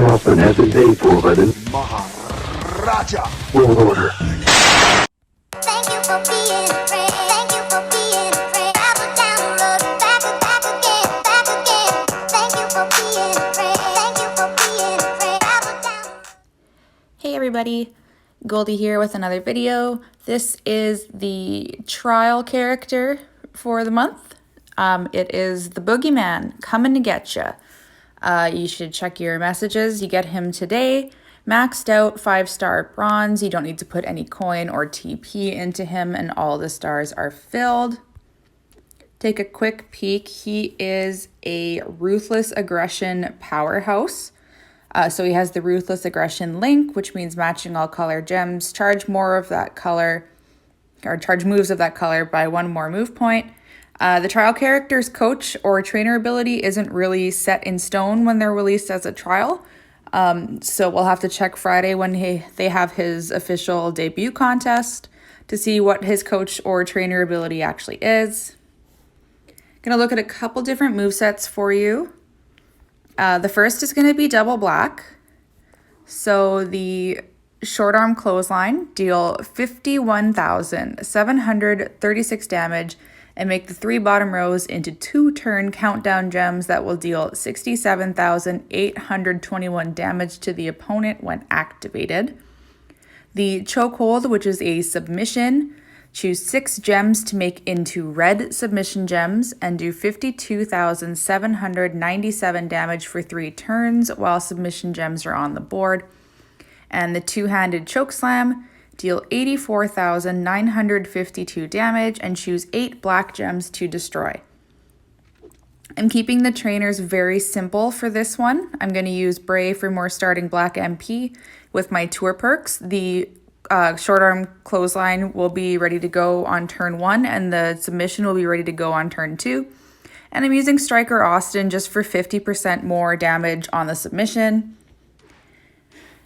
husband has been paid for by the Maharaja. world order. Thank you for being a friend. Thank you for being a friend. Travel down the road, back again, back again. Thank you for being a friend. Thank you for being a friend. Travel down. Hey everybody, Goldie here with another video. This is the trial character for the month. It is the Boogeyman coming to get you. You should check your messages. You get him today. Maxed out 5-star bronze. You don't need to put any coin or TP into him, and all the stars are filled. Take a quick peek. He is a ruthless aggression powerhouse. So he has the Ruthless Aggression link, which means matching all color gems. Charge more of that color, or charge moves of that color by 1 more move point. The trial character's coach or trainer ability isn't really set in stone when they're released as a trial. So we'll have to check Friday when they have his official debut contest to see what his coach or trainer ability actually is. Gonna look at a couple different movesets for you. The first is going to be double black. So the short arm clothesline, deal 51,736 damage and make the 3 bottom rows into 2 turn countdown gems that will deal 67,821 damage to the opponent when activated. The chokehold, which is a submission, choose 6 gems to make into red submission gems and do 52,797 damage for 3 turns while submission gems are on the board. And the 2-handed chokeslam, deal 84,952 damage and choose 8 black gems to destroy. I'm keeping the trainers very simple for this one. I'm going to use Bray for more starting black MP with my tour perks. The short arm clothesline will be ready to go on turn 1 and the submission will be ready to go on turn 2. And I'm using Striker Austin just for 50% more damage on the submission.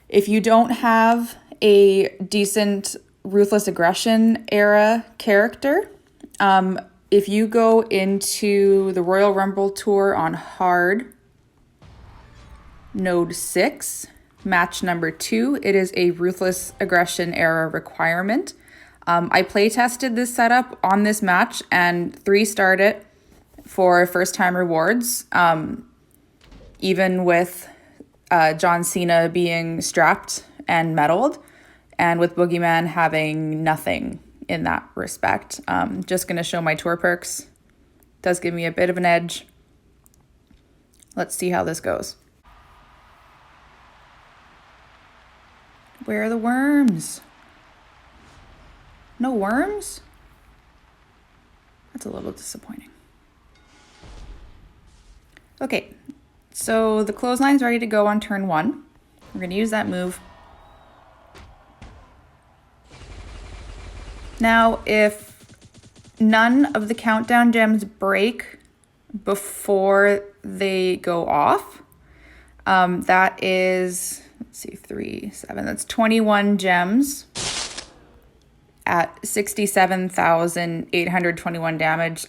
If you don't have a decent Ruthless Aggression era character, if you go into the Royal Rumble Tour on hard, node 6, match number 2, it is a Ruthless Aggression era requirement. I play tested this setup on this match and 3-starred it for first time rewards, even with John Cena being strapped and medaled, and with Boogeyman having nothing in that respect. Just going to show my tour perks. Does give me a bit of an edge. Let's see how this goes. Where are the worms? No worms? That's a little disappointing. Okay, so the clothesline's ready to go on turn 1. We're going to use that move. Now, if none of the countdown gems break before they go off, that is, let's see, 3, 7, that's 21 gems at 67,821 damage.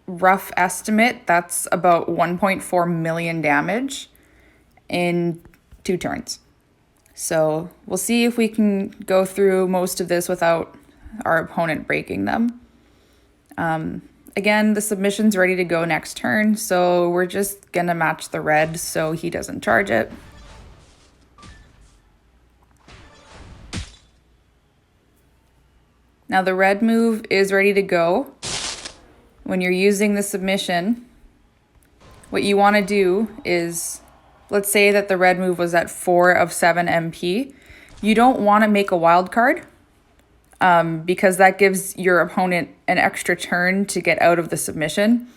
Rough estimate, that's about 1.4 million damage in 2 turns. So we'll see if we can go through most of this without our opponent breaking them. Again, the submission's ready to go next turn, so we're just gonna match the red so he doesn't charge it. Now the red move is ready to go. When you're using the submission, what you want to do is, let's say that the red move was at 4 of 7 MP. You don't want to make a wild card because that gives your opponent an extra turn to get out of the submission.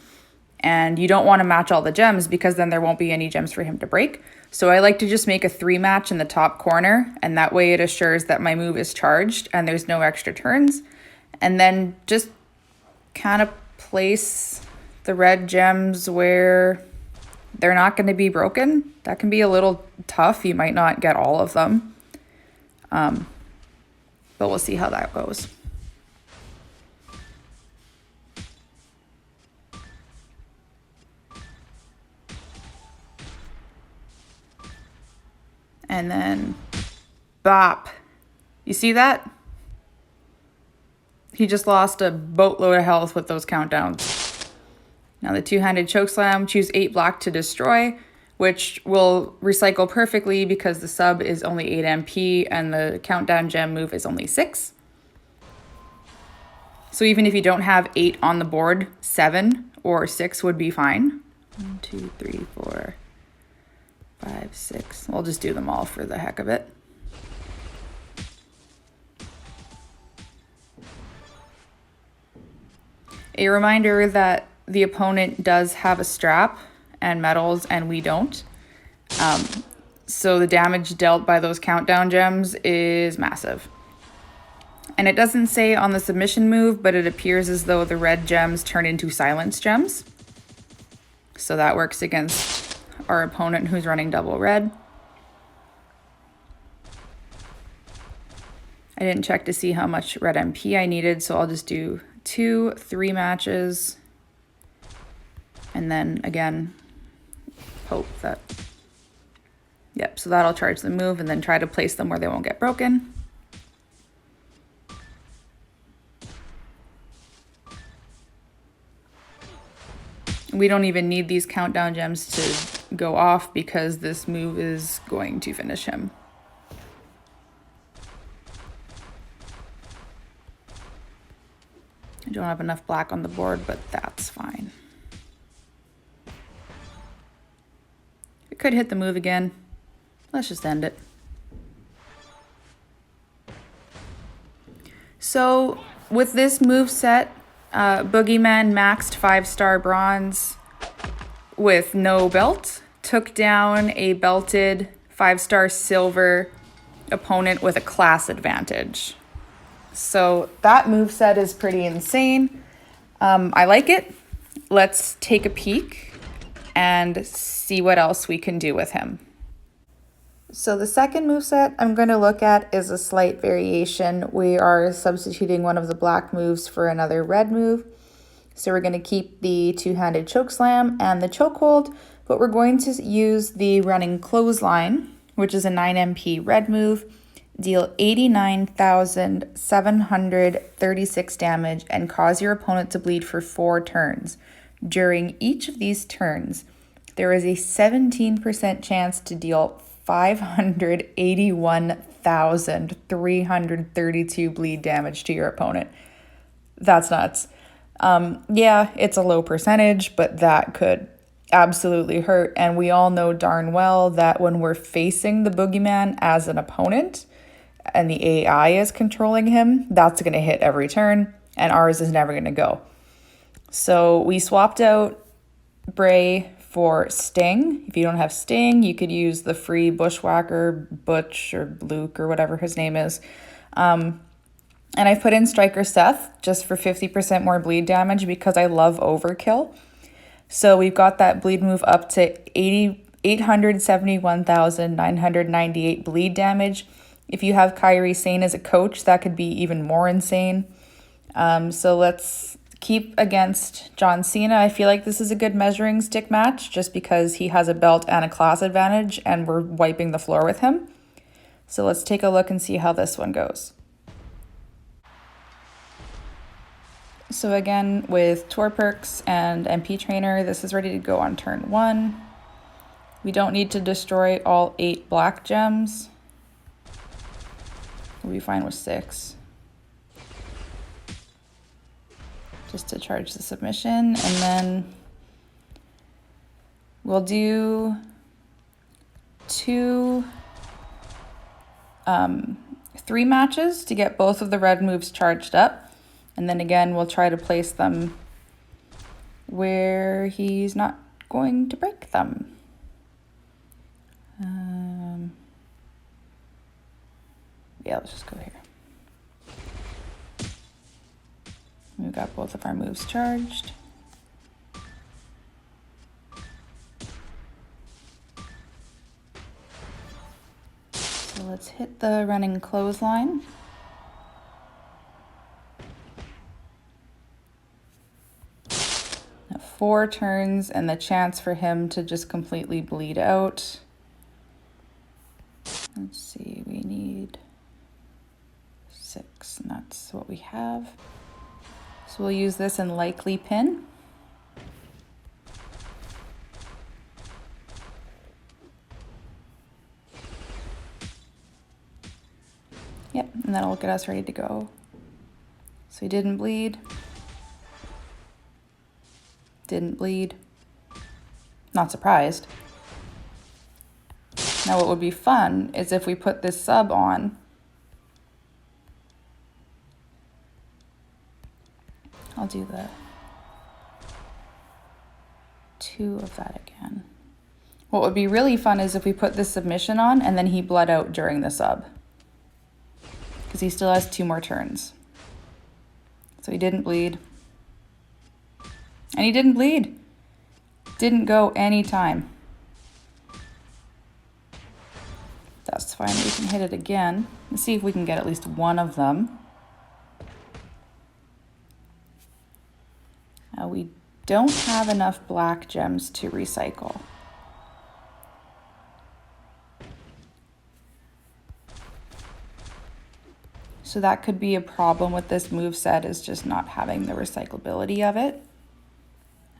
And you don't want to match all the gems because then there won't be any gems for him to break. So I like to just make a 3 match in the top corner, and that way it assures that my move is charged and there's no extra turns. And then just kind of place the red gems where they're not going to be broken. That can be a little tough. You might not get all of them. But we'll see how that goes. And then bop. You see that? He just lost a boatload of health with those countdowns. Now the two-handed chokeslam, choose 8 black to destroy, which will recycle perfectly because the sub is only 8 MP and the countdown gem move is only 6. So even if you don't have 8 on the board, 7 or 6 would be fine. 1, 2, 3, 4, 5, 6. We'll just do them all for the heck of it. A reminder that the opponent does have a strap and medals and we don't. So the damage dealt by those countdown gems is massive. And it doesn't say on the submission move, but it appears as though the red gems turn into silence gems. So that works against our opponent who's running double red. I didn't check to see how much red MP I needed, so I'll just do 2, 3 matches. And then again, hope that, yep, so that'll charge the move and then try to place them where they won't get broken. We don't even need these countdown gems to go off because this move is going to finish him. I don't have enough black on the board, but that's fine. It could hit the move again. Let's just end it. So with this move set, Boogeyman maxed 5-star bronze with no belt, took down a belted 5-star silver opponent with a class advantage. So that moveset is pretty insane. I like it. Let's take a peek and see what else we can do with him. So the second moveset I'm going to look at is a slight variation. We are substituting one of the black moves for another red move. So we're going to keep the two-handed chokeslam and the chokehold, but we're going to use the running clothesline, which is a 9 MP red move, deal 89,736 damage, and cause your opponent to bleed for 4 turns. During each of these turns, there is a 17% chance to deal 581,332 bleed damage to your opponent. That's nuts. Yeah, it's a low percentage, but that could absolutely hurt. And we all know darn well that when we're facing the Boogeyman as an opponent and the AI is controlling him, that's going to hit every turn and ours is never going to go. So we swapped out Bray for Sting. If you don't have Sting, you could use the free Bushwhacker, Butch or Luke or whatever his name is. And I put in Striker Seth just for 50% more bleed damage because I love overkill. So we've got that bleed move up to 871,998 bleed damage. If you have Kairi Sane as a coach, that could be even more insane. So let's keep against John Cena. I feel like this is a good measuring stick match just because he has a belt and a class advantage and we're wiping the floor with him. So let's take a look and see how this one goes. So again, with Tour Perks and MP Trainer, this is ready to go on turn 1. We don't need to destroy all 8 black gems. We'll be fine with 6. Just to charge the submission, and then we'll do 3 matches to get both of the red moves charged up, and then again we'll try to place them where he's not going to break them. Yeah, let's just go here. We've got both of our moves charged. So let's hit the running clothesline. Now 4 turns and the chance for him to just completely bleed out. Let's see, we need 6, and that's what we have. So we'll use this in likely pin. Yep, and that'll get us ready to go. So he didn't bleed. Didn't bleed. Not surprised. Now what would be fun is if we put this sub on. I'll do the 2 of that again. What would be really fun is if we put this submission on and then he bled out during the sub. Because he still has 2 more turns. So he didn't bleed. And he didn't bleed. Didn't go any time. That's fine, we can hit it again. Let's see if we can get at least one of them. We don't have enough black gems to recycle. So that could be a problem with this moveset, is just not having the recyclability of it.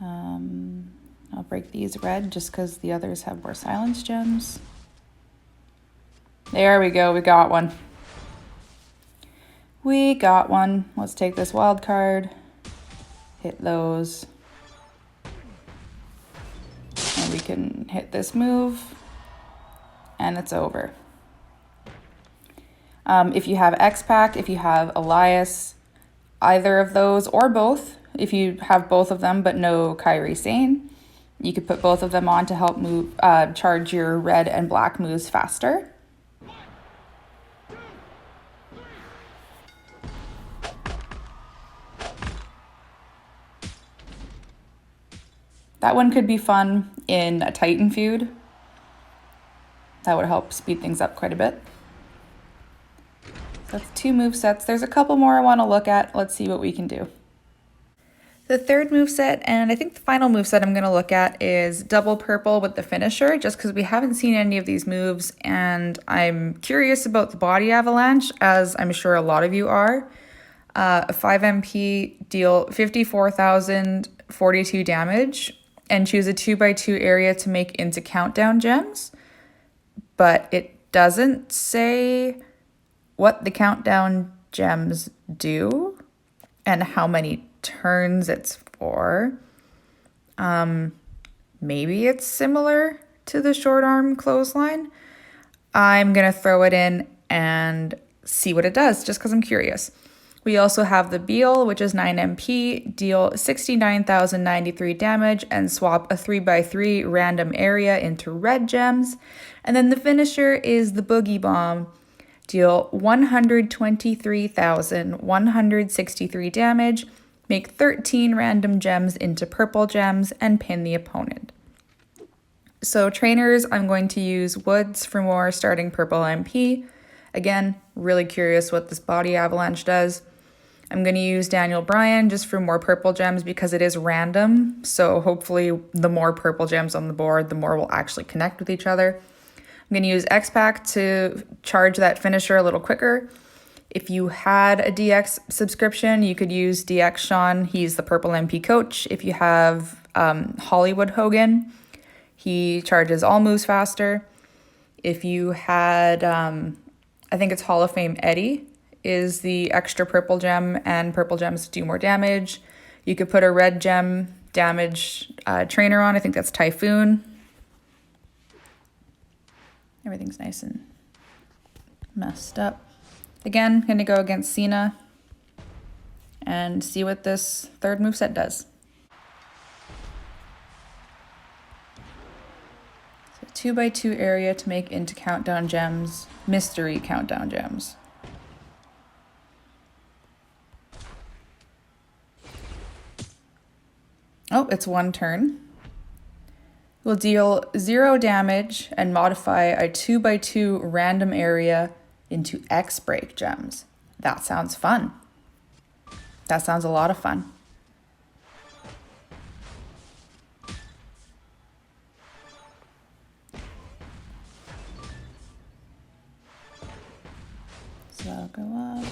I'll break these red just because the others have more silence gems. There we go, we got one. We got one. Let's take this wild card, hit those, and we can hit this move, and it's over. If you have X-Pac, if you have Elias, either of those or both, if you have both of them but no Kairi Sane, you could put both of them on to help move, charge your red and black moves faster. That one could be fun in a Titan feud. That would help speed things up quite a bit. That's 2 movesets. There's a couple more I want to look at. Let's see what we can do. The third moveset, and I think the final moveset I'm going to look at, is double purple with the finisher, just because we haven't seen any of these moves, and I'm curious about the body avalanche, as I'm sure a lot of you are. A 5 MP, deal 54,042 damage, and choose a 2x2 area to make into countdown gems. But it doesn't say what the countdown gems do and how many turns it's for. Maybe it's similar to the short arm clothesline. I'm gonna throw it in and see what it does, just because I'm curious. We also have the Beal, which is 9 MP, deal 69,093 damage, and swap a 3x3 random area into red gems. And then the finisher is the Boogie Bomb, deal 123,163 damage, make 13 random gems into purple gems, and pin the opponent. So trainers, I'm going to use Woods for more starting purple MP. Again, really curious what this body avalanche does. I'm going to use Daniel Bryan just for more purple gems because it is random. So hopefully the more purple gems on the board, the more will actually connect with each other. I'm going to use X-Pac to charge that finisher a little quicker. If you had a DX subscription, you could use DX Sean. He's the purple MP coach. If you have Hollywood Hogan, he charges all moves faster. If you had, I think it's Hall of Fame Eddie, is the extra purple gem, and purple gems do more damage. You could put a red gem damage trainer on. I think that's Typhoon. Everything's nice and messed up. Again, I'm going to go against Cena and see what this third moveset does. So 2x2 area to make into countdown gems, mystery countdown gems. Oh, it's 1 turn. We'll deal 0 damage and modify a 2x2 random area into X-Break gems. That sounds fun. That sounds a lot of fun. that'll go up.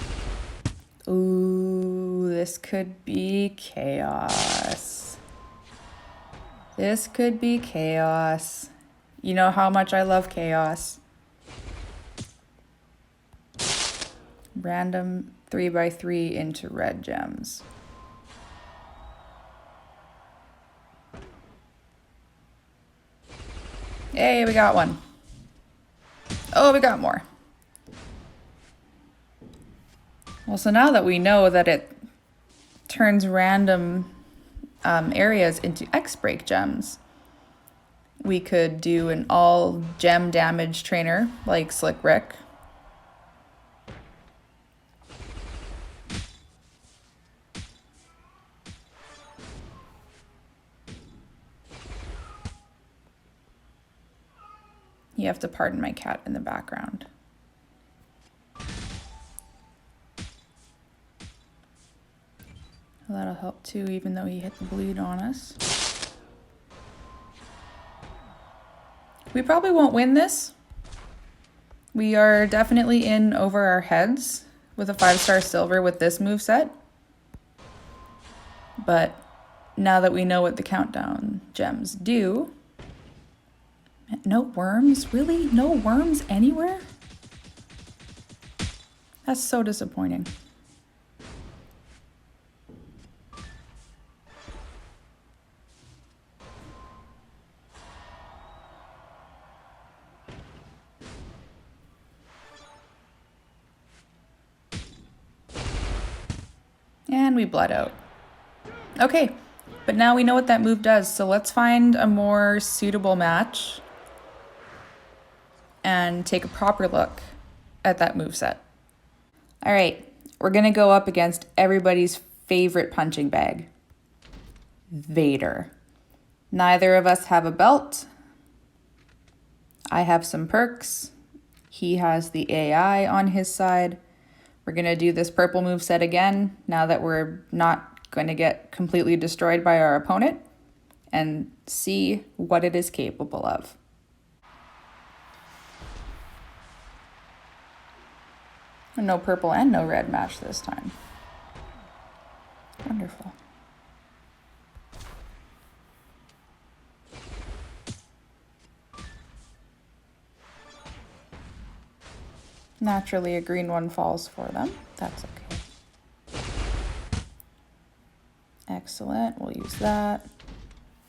Ooh, this could be chaos. This could be chaos. You know how much I love chaos. Random 3x3 into red gems. Hey, we got one. Oh, we got more. Well, so now that we know that it turns random areas into X-break gems, we could do an all gem damage trainer like Slick Rick. You have to pardon my cat in the background. Well, that'll help too, even though he hit the bleed on us. We probably won't win this. We are definitely in over our heads with a 5-star silver with this moveset. But now that we know what the countdown gems do... No worms? Really? No worms anywhere? That's so disappointing. And we bled out. Okay, but now we know what that move does, so let's find a more suitable match and take a proper look at that moveset. All right, we're gonna go up against everybody's favorite punching bag, Vader. Neither of us have a belt. I have some perks. He has the AI on his side. We're gonna do this purple moveset again now that we're not going to get completely destroyed by our opponent and see what it is capable of. No purple and no red match this time. Wonderful. Naturally, a green one falls for them. That's okay. Excellent. We'll use that.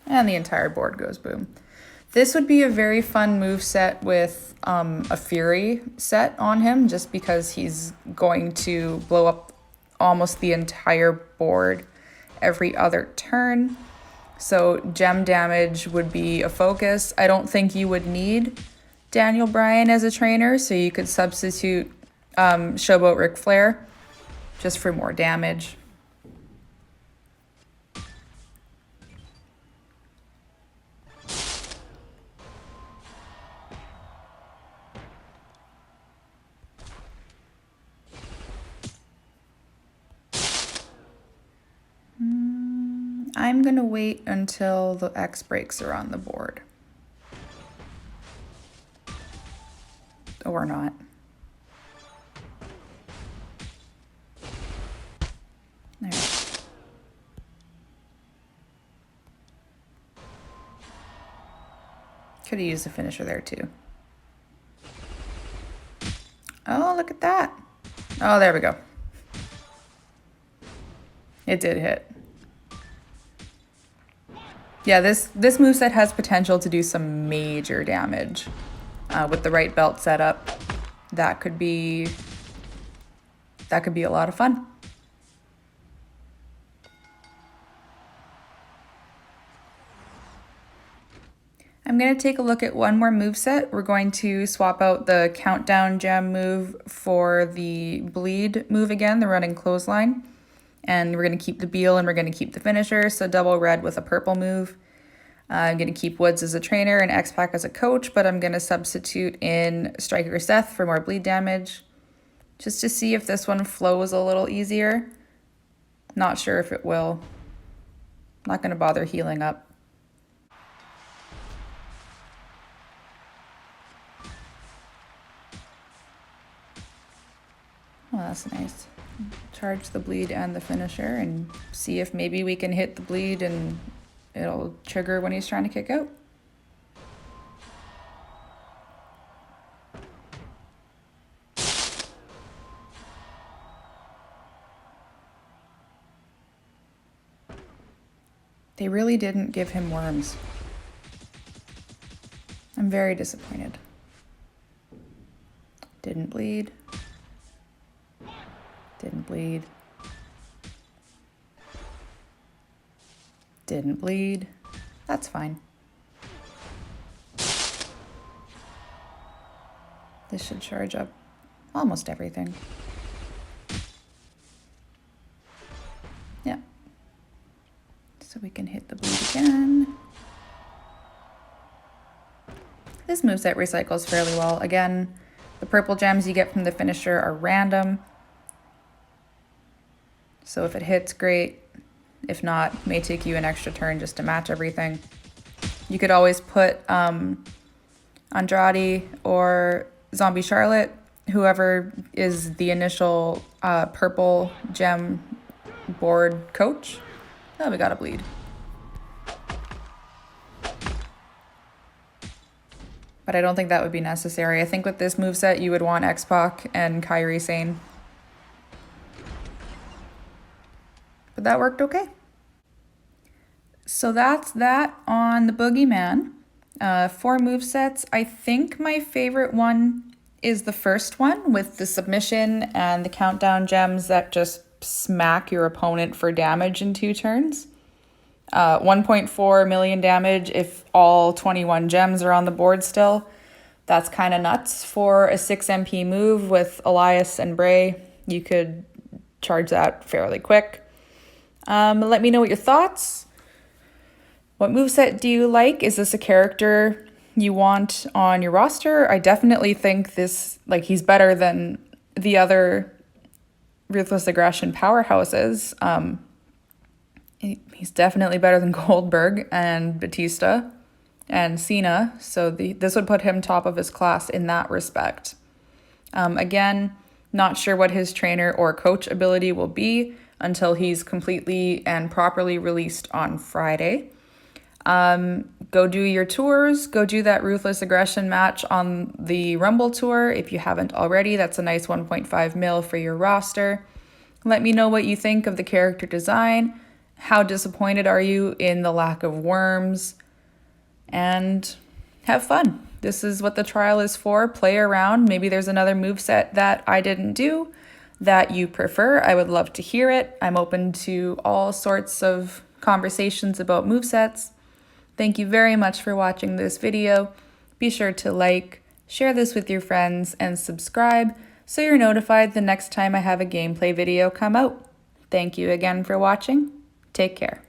And the entire board goes boom. This would be a very fun move set with a Fury set on him, just because he's going to blow up almost the entire board every other turn. So gem damage would be a focus. I don't think you would need Daniel Bryan as a trainer, so you could substitute Showboat Ric Flair just for more damage. I'm gonna wait until the X breaks are on the board. Or not. There. Could have used a finisher there too. Oh, look at that. Oh, there we go. It did hit. Yeah, this moveset has potential to do some major damage. With the right belt setup, that could be a lot of fun. I'm going to take a look at one more moveset. We're going to swap out the countdown gem move for the bleed move again, the running clothesline. And we're going to keep the Beal and we're going to keep the finisher, so double red with a purple move. I'm going to keep Woods as a trainer and X-Pac as a coach, but I'm going to substitute in Striker Seth for more bleed damage, just to see if this one flows a little easier. Not sure if it will. Not going to bother healing up. Oh, that's nice. Charge the bleed and the finisher and see if maybe we can hit the bleed and it'll trigger when he's trying to kick out. They really didn't give him worms. I'm very disappointed. Didn't bleed. Didn't bleed. Didn't bleed. That's fine. This should charge up almost everything. Yeah. So we can hit the bleed again. This moveset recycles fairly well. Again, the purple gems you get from the finisher are random. So if it hits, great. If not, it may take you an extra turn just to match everything. You could always put Andrade or Zombie Charlotte, whoever is the initial purple gem board coach. Oh, we got a bleed. But I don't think that would be necessary. I think with this moveset, you would want X-Pac and Kairi Sane. But that worked okay. So that's that on the Boogeyman. 4 movesets. I think my favorite one is the first one with the submission and the countdown gems that just smack your opponent for damage in 2 turns. 1.4 million damage if all 21 gems are on the board still. That's kind of nuts for a 6 MP move with Elias and Bray. You could charge that fairly quick. Let me know what your thoughts. What moveset do you like? Is this a character you want on your roster? I definitely think this, like, he's better than the other Ruthless Aggression powerhouses. He's definitely better than Goldberg and Batista and Cena. So this would put him top of his class in that respect. Again, not sure what his trainer or coach ability will be until he's completely and properly released on Friday. Go do your tours. Go do that Ruthless Aggression match on the Rumble Tour if you haven't already. That's a nice 1.5 mil for your roster. Let me know what you think of the character design. How disappointed are you in the lack of worms? And have fun. This is what the trial is for. Play around. Maybe there's another moveset that I didn't do that you prefer. I would love to hear it. I'm open to all sorts of conversations about movesets. Thank you very much for watching this video. Be sure to like, share this with your friends, and subscribe so you're notified the next time I have a gameplay video come out. Thank you again for watching. Take care.